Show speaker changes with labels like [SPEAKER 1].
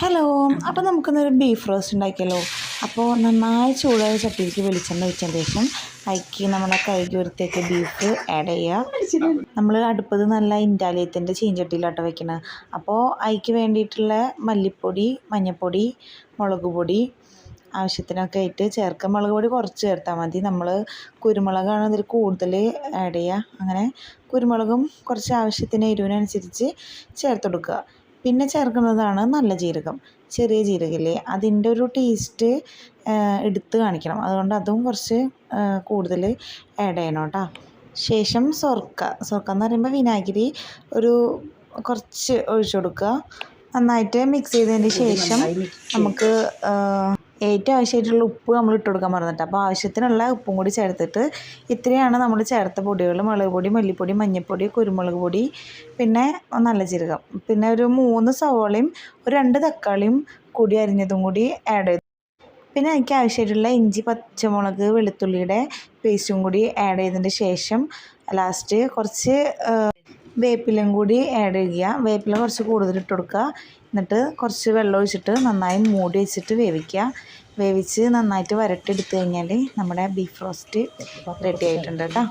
[SPEAKER 1] Hello, അപ്പോൾ നമുക്കിന്നൊരു beef roast ഉണ്ടാക്കിയല്ലോ. അപ്പോൾ നന്നായി ചൂടായ ചട്ടിയിലേക്ക് വെളിച്ചെണ്ണ ഒഴിച്ചതിന് ശേഷം അതിലേക്ക് നമ്മളെ കഴുകി വൃത്തിയാക്കിയ ബീഫ് ആഡ് ചെയ്യുക. നമ്മൾ അടുപ്പത് നല്ല ഇൻഡാലിയത്തിൻ്റെ ചീഞ്ചട്ടിയിലാട്ടോ വെക്കുന്നത്. അപ്പോൾ അതിലേക്ക് വേണ്ടിയിട്ടുള്ള മല്ലിപ്പൊടി, മഞ്ഞൾപ്പൊടി, മുളക് പൊടി ആവശ്യത്തിനൊക്കെ ആയിട്ട് ചേർക്കുക. മുളക് പൊടി കുറച്ച് ചേർത്താൽ മതി. നമ്മൾ കുരുമുളകാണ് അതിൽ കൂടുതൽ ആഡ് ചെയ്യുക. അങ്ങനെ കുരുമുളകും കുറച്ച് ആവശ്യത്തിന് എരിവിനനുസരിച്ച് ചേർത്ത് കൊടുക്കുക. പിന്നെ ചേർക്കുന്നതാണ് നല്ല ജീരകം, ചെറിയ ജീരകമില്ലേ, അതിൻ്റെ ഒരു ടേസ്റ്റ് എടുത്ത് കാണിക്കണം. അതുകൊണ്ട് അതും കുറച്ച് കൂടുതൽ ആഡ് ചെയ്യണം കേട്ടോ. ശേഷം സുർക്ക എന്ന് പറയുമ്പോൾ വിനാഗിരി ഒരു കുറച്ച് ഒഴിച്ചു കൊടുക്കുക. നന്നായിട്ട് മിക്സ് ചെയ്തതിന് ശേഷം നമുക്ക് ഏറ്റവും ആവശ്യമായിട്ടുള്ള ഉപ്പ് നമ്മൾ ഇട്ട് കൊടുക്കാൻ പറഞ്ഞിട്ട്, അപ്പോൾ ആവശ്യത്തിനുള്ള ഉപ്പും കൂടി ചേർത്തിട്ട് ഇത്രയാണ് നമ്മൾ ചേർത്ത പൊടികൾ: മുളക് പൊടി, മല്ലിപ്പൊടി, മഞ്ഞൾപ്പൊടി, കുരുമുളക് പൊടി, പിന്നെ നല്ല ജീരകം, പിന്നെ ഒരു 3 സവോളയും ഒരു 2 തക്കാളിയും കൂടി അരിഞ്ഞതും കൂടി ആഡ് ചെയ്തു. പിന്നെ എനിക്ക് ആവശ്യമായിട്ടുള്ള ഇഞ്ചി, പച്ചമുളക്, വെളുത്തുള്ളിയുടെ പേസ്റ്റും കൂടി ആഡ് ചെയ്തതിന് ശേഷം ലാസ്റ്റ് കുറച്ച് വേപ്പിലയും കൂടി ആഡ് ചെയ്യുക. വേപ്പില കുറച്ച് കൂടുതൽ ഇട്ട് കൊടുക്കുക. എന്നിട്ട് കുറച്ച് വെള്ളം ഒഴിച്ചിട്ട് നന്നായി മൂടി വെച്ചിട്ട് വേവിച്ച് നന്നായിട്ട് വരട്ടെടുത്ത് കഴിഞ്ഞാൽ നമ്മുടെ ബീഫ് റോസ്റ്റ് റെഡി ആയിട്ടുണ്ട് കേട്ടോ.